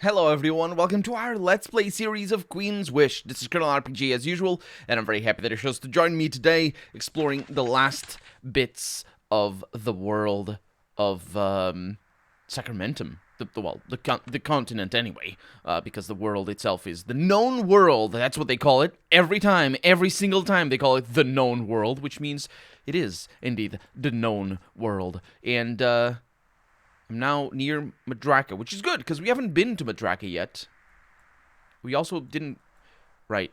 Hello everyone, welcome to our Let's Play series of Queen's Wish. This is Colonel RPG as usual, and I'm very happy that you chose to join me today, exploring the last bits of the world of Sacramentum. The continent anyway, because the world itself is the known world. That's what they call it. Every single time they call it the known world, which means it is indeed the known world. And I'm now near Madraka, which is good, because we haven't been to Madraka yet. We also didn't... Right.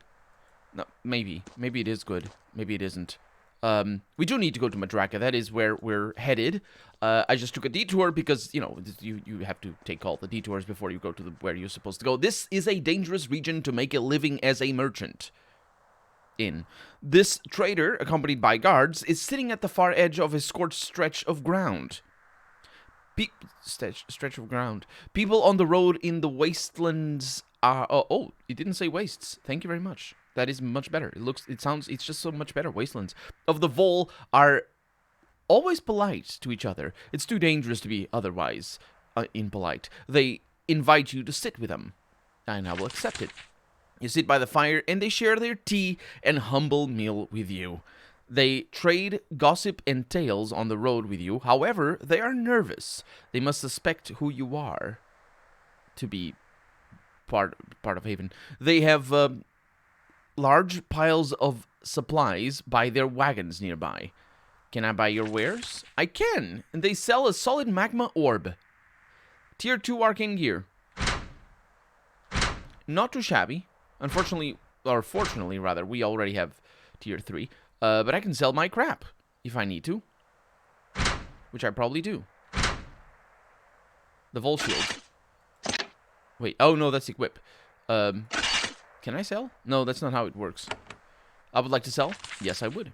No, maybe. Maybe it is good. Maybe it isn't. We do need to go to Madraka. That is where we're headed. I just took a detour because, you know, you have to take all the detours before you go to where you're supposed to go. This is a dangerous region to make a living as a merchant in. This trader, accompanied by guards, is sitting at the far edge of a scorched stretch of ground. Stretch of ground. People on the road in the wastelands are... Oh, it didn't say wastes. Thank you very much. That is much better. It's just so much better. Wastelands of the Vol are always polite to each other. It's too dangerous to be otherwise impolite. They invite you to sit with them, and I will accept it. You sit by the fire, and they share their tea and humble meal with you. They trade gossip and tales on the road with you. However, they are nervous. They must suspect who you are to be part of Haven. They have large piles of supplies by their wagons nearby. Can I buy your wares? I can. And they sell a solid magma orb. Tier 2 arcane gear. Not too shabby. Unfortunately, or fortunately rather, we already have tier 3. But I can sell my crap if I need to. Which I probably do. The Vol Shield. Wait, oh no, that's equip. Can I sell? No, that's not how it works. I would like to sell? Yes, I would.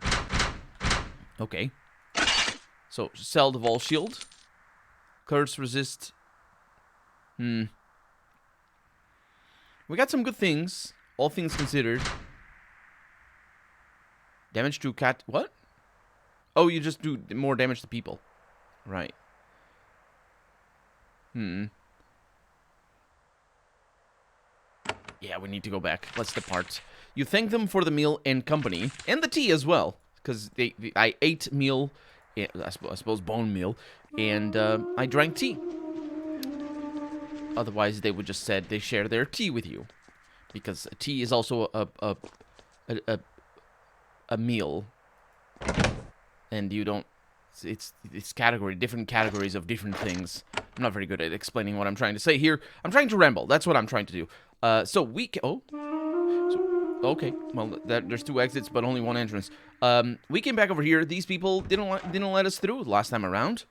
Okay. So, sell the Vol Shield. Curse resist. We got some good things, all things considered. Damage to cat... What? Oh, you just do more damage to people. Right. Yeah, we need to go back. Let's depart. You thank them for the meal and company. And the tea as well. Because I ate meal... I suppose bone meal. And I drank tea. Otherwise, they would just said they share their tea with you. Because tea is also a meal, and you don't... It's different categories of different things. I'm not very good at explaining what I'm trying to say here. I'm trying to ramble. That's what I'm trying to do. So we can... Oh. So, okay. Well, there's 2 exits, but only 1 entrance. We came back over here. These people didn't let us through last time around.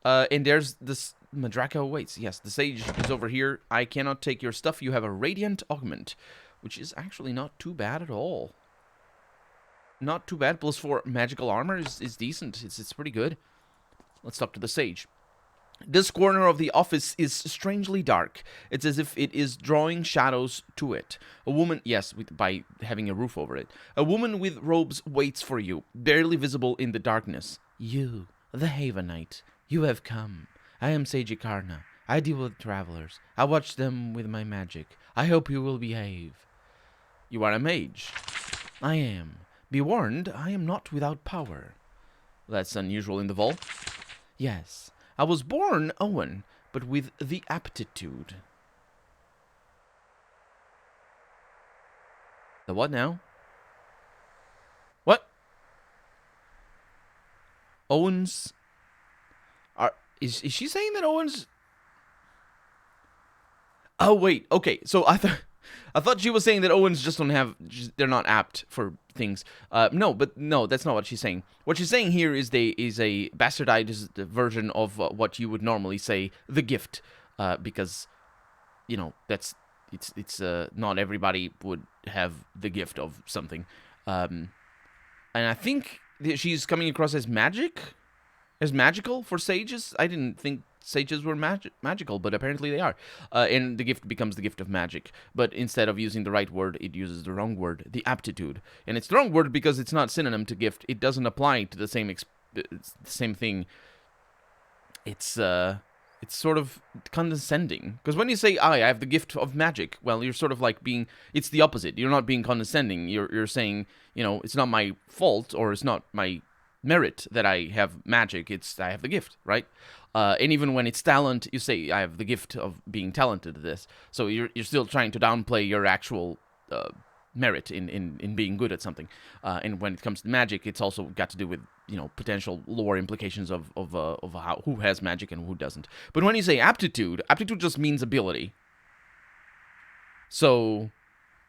And there's this... Madraka awaits. Yes, the sage is over here. I cannot take your stuff. You have a radiant augment, which is actually not too bad at all. Not too bad. +4 magical armor is decent. It's pretty good. Let's talk to the sage. This corner of the office is strangely dark. It's as if it is drawing shadows to it. A woman... Yes, by having a roof over it. A woman with robes waits for you, barely visible in the darkness. You, the Havenite, you have come. I am Sage Ikarna. I deal with travelers. I watch them with my magic. I hope you will behave. You are a mage. I am. Be warned, I am not without power. That's unusual in the Vol. Yes, I was born Owen, but with the aptitude. The what now? What? Owens... Is she saying that Owens... Oh, wait, okay, so I thought she was saying that Owens just don't have... They're not apt for things. No, that's not what she's saying. What she's saying here is a bastardized version of what you would normally say, the gift. Because, you know, it's not everybody would have the gift of something. And I think she's coming across as magic? As magical for sages? I didn't think sages were magical, but apparently they are. And the gift becomes the gift of magic. But instead of using the right word, it uses the wrong word, the aptitude. And it's the wrong word because it's not synonym to gift. It doesn't apply to the same thing. It's It's sort of condescending. Because when you say, I have the gift of magic, well, you're sort of like being... It's the opposite. You're not being condescending. You're saying, you know, it's not my fault or it's not my merit that I have magic. It's I have the gift, right? And even when it's talent, you say, I have the gift of being talented at this. So you're still trying to downplay your actual... merit in being good at something, and when it comes to magic, it's also got to do with, you know, potential lore implications of how who has magic and who doesn't. But when you say aptitude just means ability. So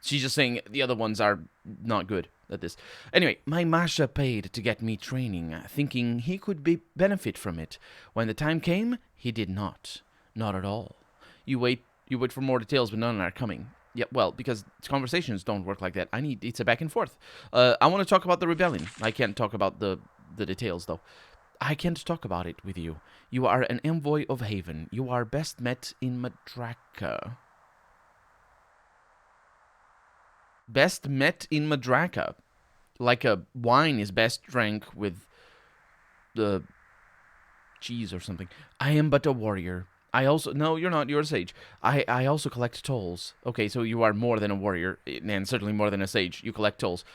she's just saying the other ones are not good at this. Anyway, my Masha paid to get me training, thinking he could benefit from it. When the time came, he did not at all. You wait for more details, but none are coming. Yeah, well, because conversations don't work like that. It's a back and forth. I want to talk about the rebellion. I can't talk about the details, though. I can't talk about it with you. You are an envoy of Haven. You are best met in Madraka. Best met in Madraka. Like a wine is best drank with the cheese or something. I am but a warrior. I also... No, you're not. You're a sage. I also collect tolls. Okay, so you are more than a warrior, and certainly more than a sage. You collect tolls.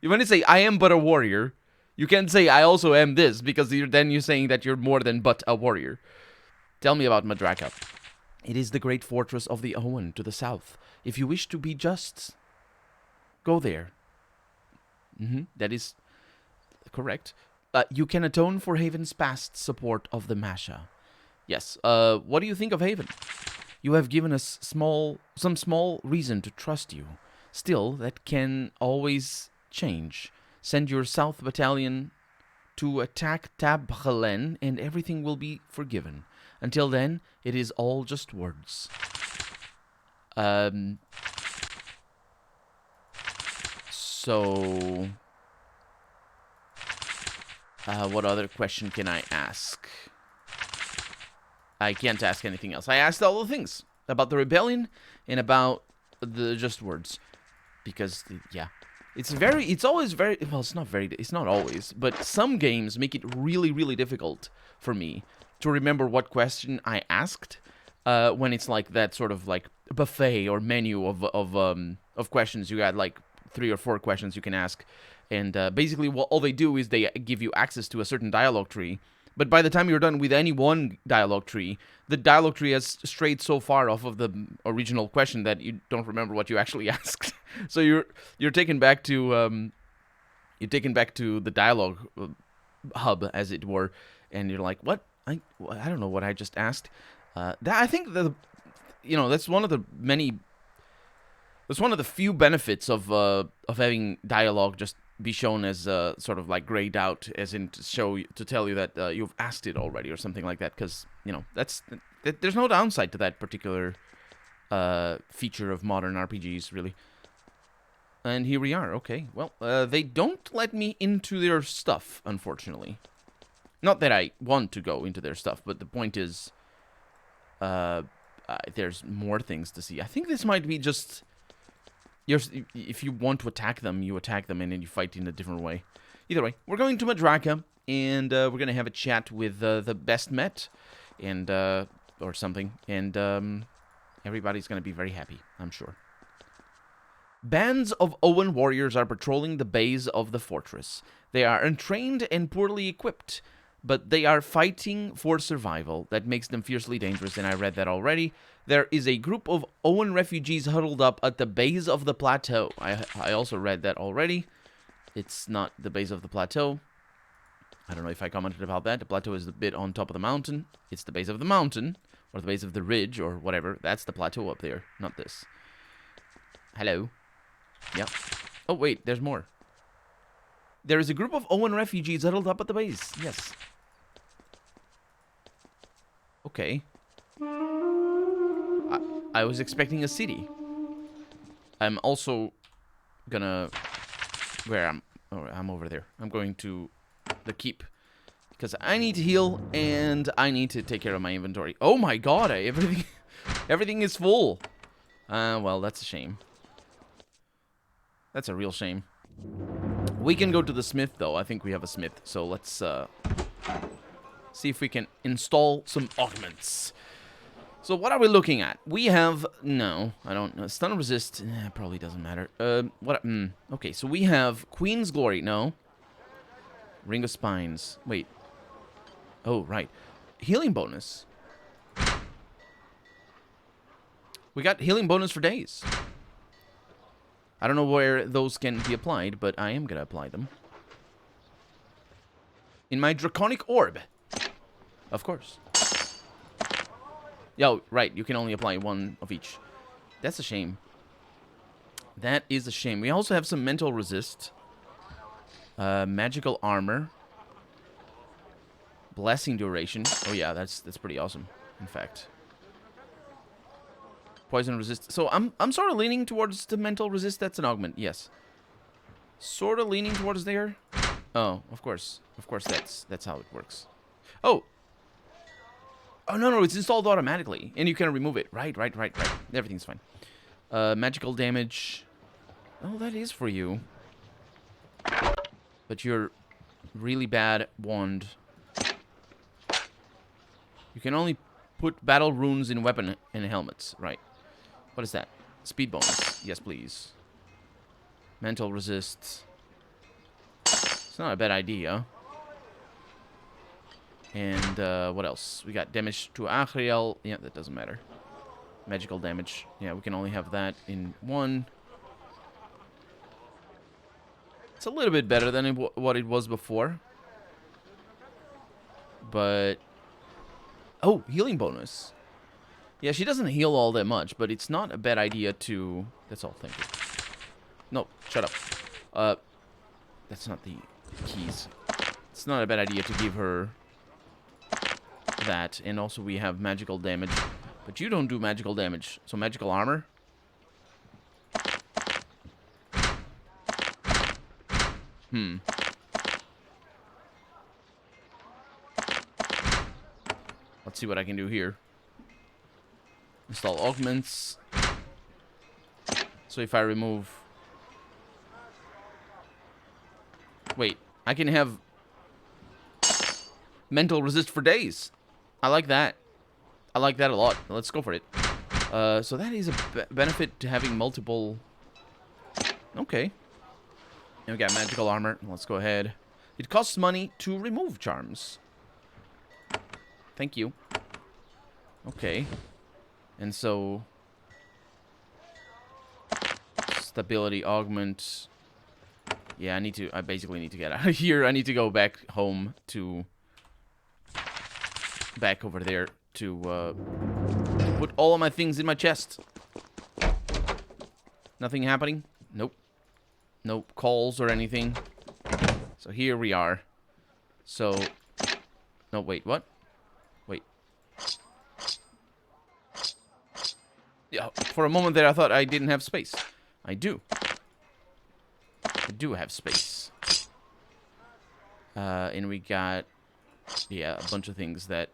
When you say, I am but a warrior, you can't say, I also am this, because then you're saying that you're more than but a warrior. Tell me about Madraka. It is the great fortress of the Owen to the south. If you wish to be just, go there. That is correct. You can atone for Haven's past support of the Masha. Yes. What do you think of Haven? You have given us some small reason to trust you. Still, that can always change. Send your South Battalion to attack Tabhalen, and everything will be forgiven. Until then, it is all just words. So... what other question can I ask? I can't ask anything else. I asked all the things about the rebellion and about the just words, because yeah, it's always very well. It's not always, but some games make it really difficult for me to remember what question I asked when it's like that sort of like buffet or menu of questions. You got like 3 or 4 questions you can ask, and basically all they do is they give you access to a certain dialogue tree. But by the time you're done with any one dialogue tree, the dialogue tree has strayed so far off of the original question that you don't remember what you actually asked. So you're taken back to the dialogue hub, as it were, and you're like, what? I don't know what I just asked. I think that's one of the few benefits of having dialogue just be shown as sort of like grayed out, as in to tell you that you've asked it already or something like that, because there's no downside to that particular feature of modern RPGs, really. And here we are. Okay, well, they don't let me into their stuff, unfortunately. Not that I want to go into their stuff, but the point is, there's more things to see. I think this might be just... if you want to attack them, you attack them, and then you fight in a different way. Either way, we're going to Madraka, and we're going to have a chat with the best met, and or something, and everybody's going to be very happy, I'm sure. Bands of Owen warriors are patrolling the bays of the fortress. They are untrained and poorly equipped, but they are fighting for survival. That makes them fiercely dangerous, and I read that already. There is a group of Owen refugees huddled up at the base of the plateau. I also read that already. It's not the base of the plateau. I don't know if I commented about that. The plateau is the bit on top of the mountain. It's the base of the mountain, or the base of the ridge, or whatever. That's the plateau up there, not this. Hello. Yep. Oh, wait, there's more. There is a group of Owen refugees huddled up at the base. Yes. Okay. I was expecting a city. I'm also gonna... I'm over there. I'm going to the keep. Because I need to heal, and I need to take care of my inventory. Oh my god, everything is full. Well, that's a shame. That's a real shame. We can go to the smith, though. I think we have a smith, so let's See if we can install some augments. So what are we looking at? We have... No, I don't know. Stun resist... probably doesn't matter. What... okay, so we have Queen's Glory. No. Ring of Spines. Wait. Oh, right. Healing bonus. We got healing bonus for days. I don't know where those can be applied, but I am going to apply them. In my Draconic Orb. Of course. Yo, right, you can only apply one of each. That's a shame. That is a shame. We also have some mental resist. Magical armor. Blessing duration. Oh yeah, that's pretty awesome, in fact. Poison resist. So I'm sort of leaning towards the mental resist. That's an augment, yes. Sort of leaning towards there. Oh, of course. Of course that's how it works. Oh. Oh, no, it's installed automatically. And you can remove it. Right. Everything's fine. Magical damage. Oh, that is for you. But you're really bad wand. You can only put battle runes in weapon and helmets. Right. What is that? Speed bonus. Yes, please. Mental resist. It's not a bad idea. And, what else? We got damage to Achriel. Yeah, that doesn't matter. Magical damage. Yeah, we can only have that in one. It's a little bit better than what it was before. But... Oh, healing bonus. Yeah, she doesn't heal all that much, but it's not a bad idea to... That's all, thank you. No, shut up. That's not the keys. It's not a bad idea to give her... that, and also we have magical damage, but you don't do magical damage, so magical armor. Let's see what I can do here. Install augments. So if I remove... Wait, I can have mental resist for days. I like that. I like that a lot. Let's go for it. So that is a benefit to having multiple... Okay. And we got magical armor. Let's go ahead. It costs money to remove charms. Thank you. Okay. And so... Stability augment. Yeah, I basically need to get out of here. I need to go back home to... Back over there to put all of my things in my chest. Nothing happening? Nope. Nope calls or anything. So here we are. So... No, wait, what? Wait. Yeah, for a moment there I thought I didn't have space. I do. I do have space. And we got... Yeah, a bunch of things that...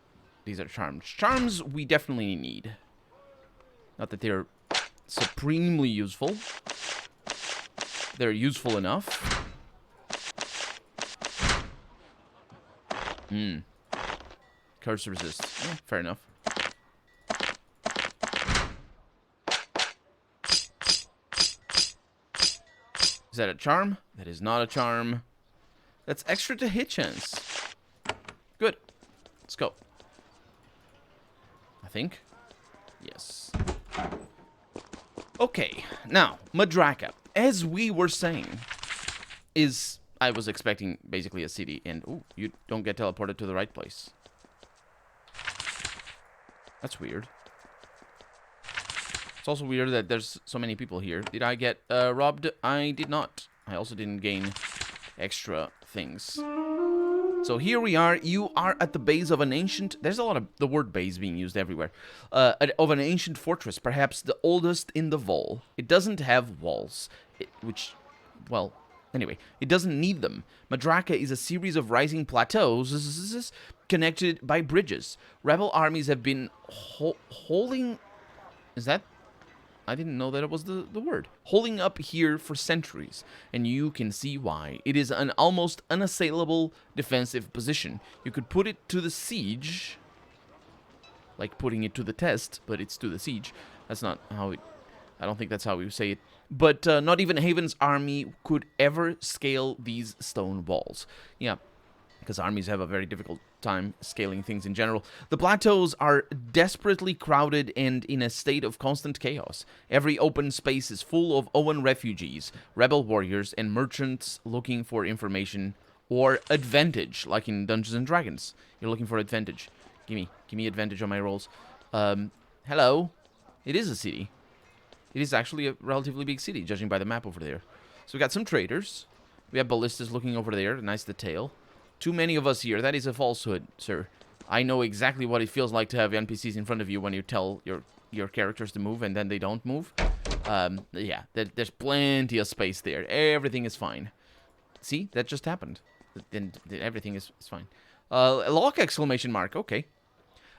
These are charms. Charms we definitely need. Not that they're supremely useful. They're useful enough. Curse resist. Yeah, fair enough. Is that a charm? That is not a charm. That's extra to hit chance. Good. Let's go. I think. Yes. Okay. Now, Madraka, as we were saying, is... I was expecting basically a city, and... Ooh, you don't get teleported to the right place. That's weird. It's also weird that there's so many people here. Did I get robbed? I did not. I also didn't gain extra things. So here we are. You are at the base of an ancient... There's a lot of the word base being used everywhere. Of an ancient fortress, perhaps the oldest in the Vol. It doesn't have walls, which, well, anyway, it doesn't need them. Madraka is a series of rising plateaus connected by bridges. Rebel armies have been holding... Is that I didn't know that it was the word. Holding up here for centuries, and you can see why. It is an almost unassailable defensive position. You could put it to the siege, like putting it to the test, but it's to the siege. That's not how it... I don't think that's how we say it. But not even Haven's army could ever scale these stone walls. Yeah, because armies have a very difficult time scaling things in general. The plateaus are desperately crowded and in a state of constant chaos. Every open space is full of Owen refugees, rebel warriors, and merchants looking for information or advantage, like in Dungeons and Dragons. You're looking for advantage. Give me advantage on my rolls. Hello. It is a city. It is actually a relatively big city, judging by the map over there. So we got some traders. We have ballistas looking over there. Nice detail. Too many of us here. That is a falsehood, sir. I know exactly what it feels like to have NPCs in front of you when you tell your characters to move and then they don't move. Yeah, there's plenty of space there. Everything is fine. See, that just happened. Then everything is fine. Lock exclamation mark. Okay.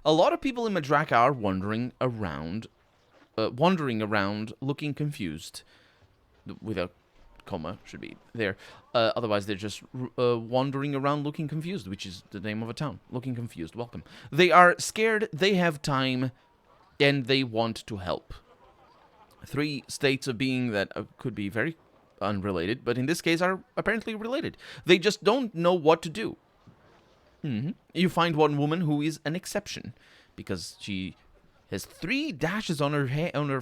A lot of people in Madraka are wandering around, looking confused. With a comma should be there. Otherwise, they're just wandering around looking confused, which is the name of a town. Looking confused. Welcome. They are scared, they have time, and they want to help. 3 states of being that could be very unrelated, but in this case are apparently related. They just don't know what to do. You find one woman who is an exception, because she has 3 dashes on her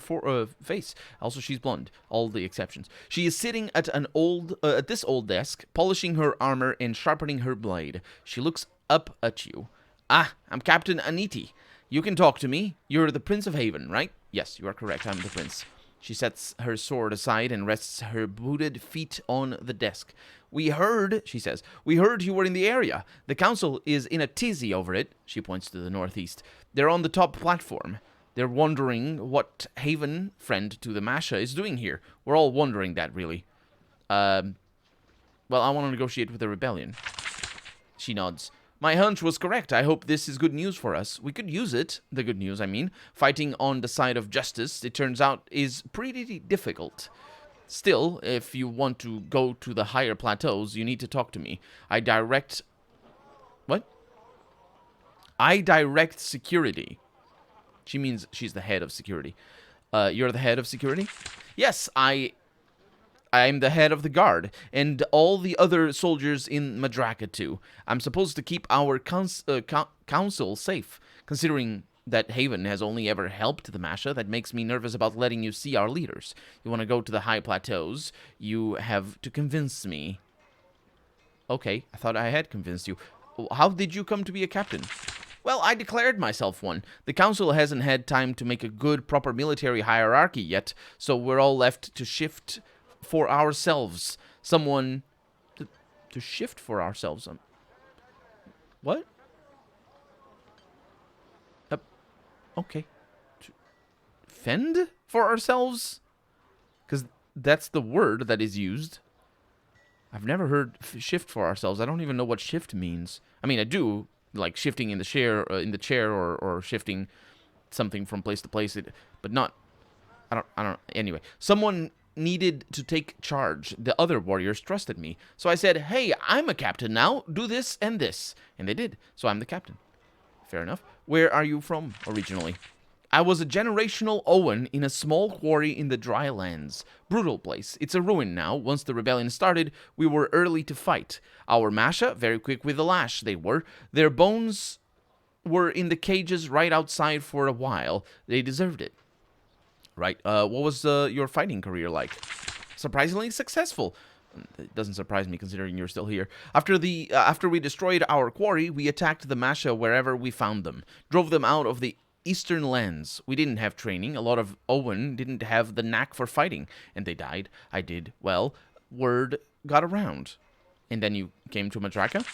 face. Also, she's blonde. All the exceptions. She is sitting at this old desk, polishing her armor and sharpening her blade. She looks up at you. Ah, I'm Captain Aniti. You can talk to me. You're the Prince of Haven, right? Yes, you are correct. I'm the Prince. She sets her sword aside and rests her booted feet on the desk. We heard, she says, we heard you were in the area. The council is in a tizzy over it. She points to the northeast. They're on the top platform. They're wondering what Haven, friend to the Masha, is doing here. We're all wondering that, really. Well, I want to negotiate with the rebellion. She nods. My hunch was correct. I hope this is good news for us. We could use it, the good news, I mean. Fighting on the side of justice, it turns out, is pretty difficult. Still, if you want to go to the higher plateaus, you need to talk to me. I direct... What? I direct security. She means she's the head of security. You're the head of security? Yes, I'm the head of the guard, and all the other soldiers in Madraka too. I'm supposed to keep our council safe, considering that Haven has only ever helped the Masha. That makes me nervous about letting you see our leaders. You want to go to the high plateaus, you have to convince me. Okay, I thought I had convinced you. How did you come to be a captain? Well, I declared myself one. The council hasn't had time to make a good, proper military hierarchy yet, so we're all left to shift for ourselves. Someone to shift for ourselves. What? Okay. To fend for ourselves? Because that's the word that is used. I've never heard shift for ourselves. I don't even know what shift means. I mean, I do, like shifting in the chair, or shifting something from place to place, but not... I don't... Anyway, someone needed to take charge. The other warriors trusted me. So I said, hey, I'm a captain now. Do this and this. And they did. So I'm the captain. Fair enough. Where are you from originally? I was a generational Owen in a small quarry in the dry lands. Brutal place. It's a ruin now. Once the rebellion started, we were early to fight. Our Masha, very quick with the lash, they were. Their bones were in the cages right outside for a while. They deserved it. Right. What was your fighting career like? Surprisingly successful. It doesn't surprise me considering you're still here. After we destroyed our quarry, we attacked the Masha wherever we found them. Drove them out of the eastern lands. We didn't have training. A lot of Owen didn't have the knack for fighting. And they died. I did. Well, word got around. And then you came to Madraka?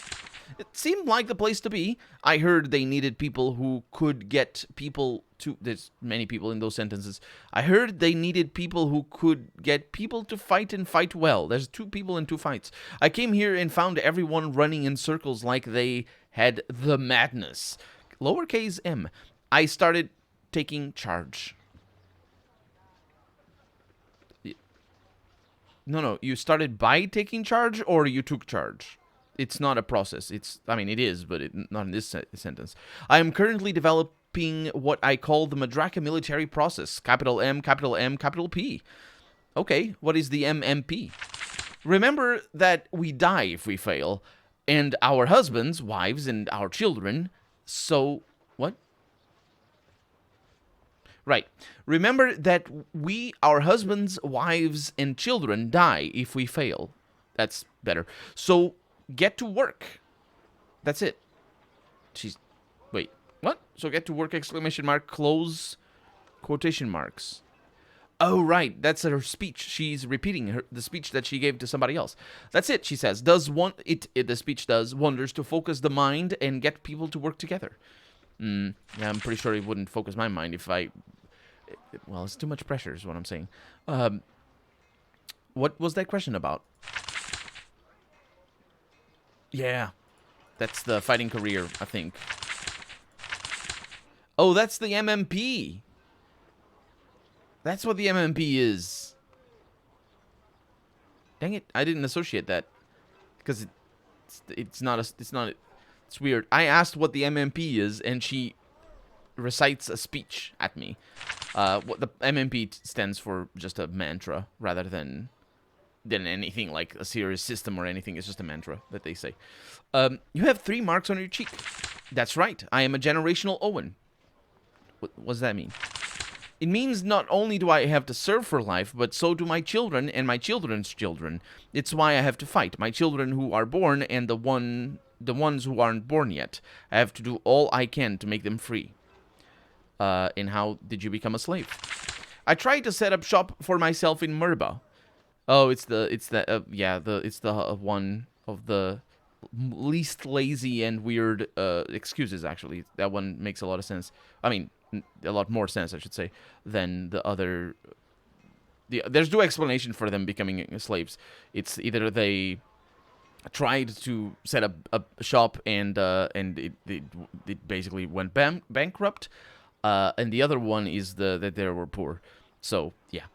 It seemed like the place to be. I heard they needed people who could get people to... There's many people in those sentences. I heard they needed people who could get people to fight and fight well. There's 2 people in 2 fights. I came here and found everyone running in circles like they had the madness. Lowercase m. I started taking charge. No, you started by taking charge, or you took charge? It's not a process. I mean, it is, but not in this sentence. I am currently developing what I call the Madraka military process. Capital M, capital M, capital P. Okay, what is the MMP? Remember that we die if we fail, and our husbands, wives, and our children. So, what? Right. Remember that our husbands, wives, and children die if we fail. That's better. So, get to work. That's it. Wait, what? So, get to work, exclamation mark, close quotation marks. Oh, right. That's her speech. She's repeating the speech that she gave to somebody else. That's it, she says. The speech does wonders to focus the mind and get people to work together. Yeah, I'm pretty sure it wouldn't focus my mind if I... Well, it's too much pressure is what I'm saying. What was that question about? Yeah. That's the fighting career, I think. Oh, that's the MMP. That's what the MMP is. Dang it, I didn't associate that. Because it's weird. I asked what the MMP is, and she recites a speech at me. What the MMP stands for, just a mantra, rather than anything like a serious system or anything. It's just a mantra that they say. You have 3 marks on your cheek. That's right. I am a generational Owen. What does that mean? It means not only do I have to serve for life, but so do my children and my children's children. It's why I have to fight. My children who are born and the ones who aren't born yet. I have to do all I can to make them free. And how did you become a slave? I tried to set up shop for myself in Murba. Oh, it's the one of the least lazy and weird excuses, actually. That one makes a lot of sense. I mean, a lot more sense, I should say, than the other. There's no explanation for them becoming slaves. It's either they tried to set up a shop and it basically went bankrupt, and the other one is that they were poor. So yeah,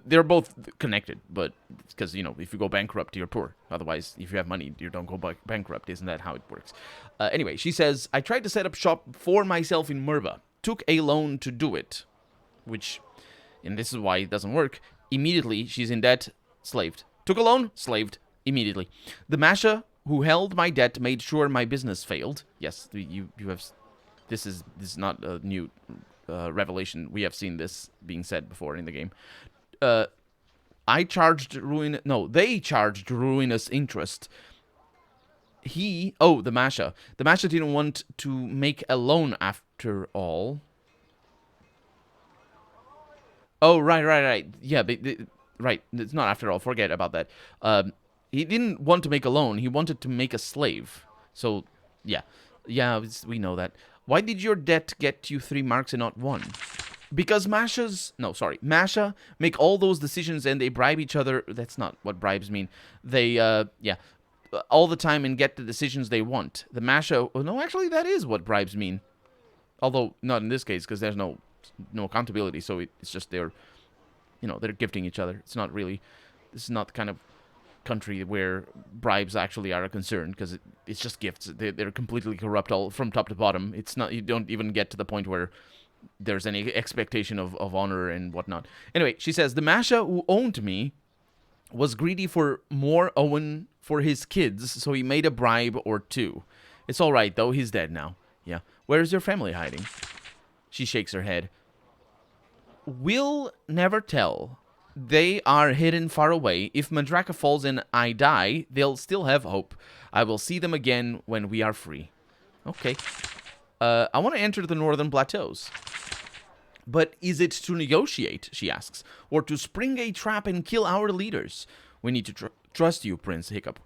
they're both connected, but because if you go bankrupt, you're poor. Otherwise, if you have money, you don't go bankrupt. Isn't that how it works? Anyway, she says, I tried to set up shop for myself in Murva. Took a loan to do it, and this is why it doesn't work. Immediately, she's in debt, slaved. Took a loan, slaved, immediately. The Masha who held my debt made sure my business failed. Yes, you have. This is not a new revelation. We have seen this being said before in the game. They charged ruinous interest. The Masha. The Masha didn't want to make a loan after all. Oh, right. Yeah, right. It's not after all. Forget about that. He didn't want to make a loan. He wanted to make a slave. So, yeah. Yeah, we know that. Why did your debt get you 3 marks and not 1? Because Masha make all those decisions and they bribe each other. That's not what bribes mean. They, all the time and get the decisions they want. The Masha, no, actually that is what bribes mean. Although, not in this case, because there's no accountability, so it's just they're gifting each other. It's not really, this is not the kind of country where bribes actually are a concern, because it's just gifts. They're completely corrupt all from top to bottom. It's not, you don't even get to the point where there's any expectation of honor and whatnot. Anyway, she says, the Masha who owned me was greedy for more Owen for his kids, so he made a bribe or 2. It's all right, though. He's dead now. Yeah. Where's your family hiding? She shakes her head. We'll never tell. They are hidden far away. If Madraka falls and I die, they'll still have hope. I will see them again when we are free. Okay. I want to enter the northern plateaus. But is it to negotiate, she asks, or to spring a trap and kill our leaders? We need to trust you, Prince Hiccup.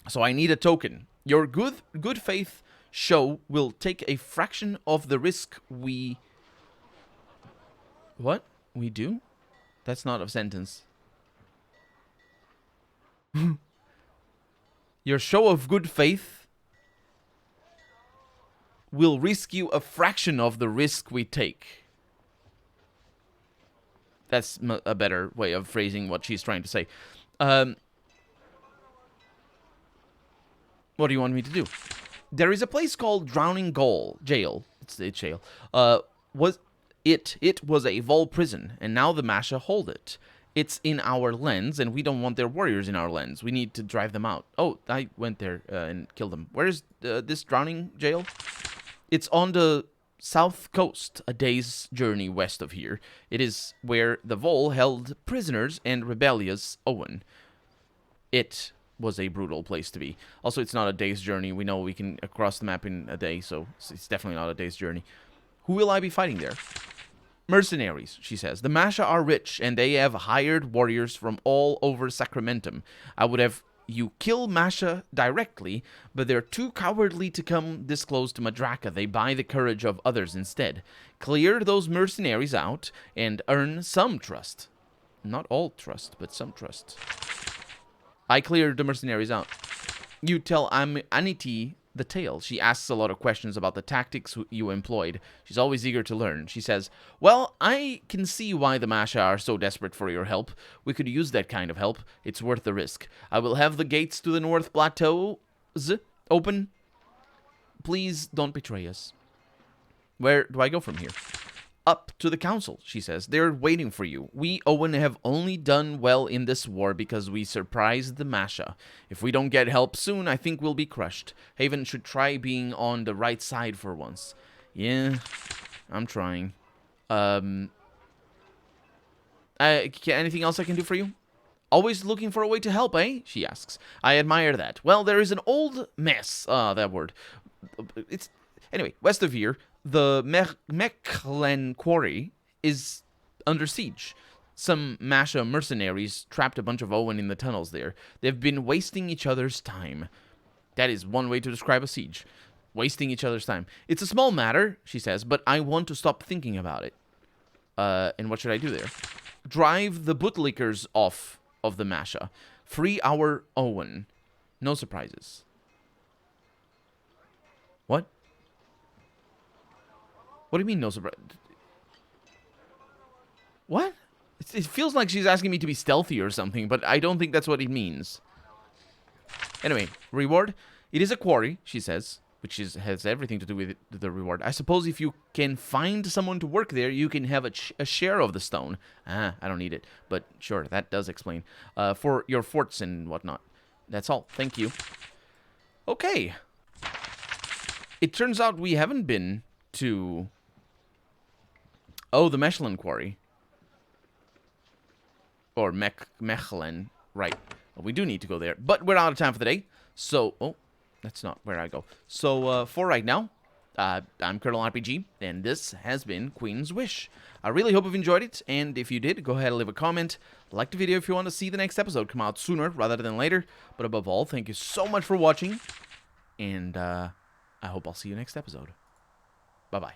So I need a token. Your good faith show will take a fraction of the risk we... What? We do? That's not a sentence. Your show of good faith will risk you a fraction of the risk we take. That's a better way of phrasing what she's trying to say. What do you want me to do? There is a place called Drowning Jail. It's jail. It was a Vol prison, and now the Masha hold it. It's in our lens, and we don't want their warriors in our lens. We need to drive them out. Oh, I went there and killed them. Where is this Drowning Jail? It's on the south coast, a day's journey west of here. It is where the Vol held prisoners and rebellious Owen. It was a brutal place to be. Also, it's not a day's journey. We know we can cross the map in a day, so it's definitely not a day's journey. Who will I be fighting there? Mercenaries, she says. The Masha are rich, and they have hired warriors from all over Sacramentum. I would have you kill Masha directly, but they're too cowardly to come this close to Madraka. They buy the courage of others instead. Clear those mercenaries out and earn some trust. Not all trust, but some trust. I cleared the mercenaries out. You tell Anity the tale. She asks a lot of questions about the tactics you employed. She's always eager to learn. She says, well, I can see why the Masha are so desperate for your help. We could use that kind of help. It's worth the risk. I will have the gates to the North Plateaus open. Please don't betray us. Where do I go from here? Up to the council, she says. They're waiting for you. We, Owen, have only done well in this war because we surprised the Masha. If we don't get help soon, I think we'll be crushed. Haven should try being on the right side for once. Yeah, I'm trying. Anything else I can do for you? Always looking for a way to help, eh? She asks. I admire that. Well, there is an old mess. That word. Anyway, west of here, the Mechlen quarry is under siege. Some Masha mercenaries trapped a bunch of Owen in the tunnels there. They've been wasting each other's time. That is one way to describe a siege. Wasting each other's time. It's a small matter, she says, but I want to stop thinking about it. And what should I do there? Drive the bootlickers off of the Masha. Free our Owen. No surprises. What? What do you mean, no surprise? What? It feels like she's asking me to be stealthy or something, but I don't think that's what it means. Anyway, reward. It is a quarry, she says, which has everything to do with the reward. I suppose if you can find someone to work there, you can have a share of the stone. I don't need it, but sure, that does explain. For your forts and whatnot. That's all. Thank you. Okay. It turns out we haven't been to... Oh, the Mechelen quarry. Or Mechelen. Right. Well, we do need to go there. But we're out of time for the day. So, oh, that's not where I go. So, for right now, I'm Colonel RPG, and this has been Queen's Wish. I really hope you've enjoyed it, and if you did, go ahead and leave a comment. Like the video if you want to see the next episode come out sooner rather than later. But above all, thank you so much for watching, and I hope I'll see you next episode. Bye-bye.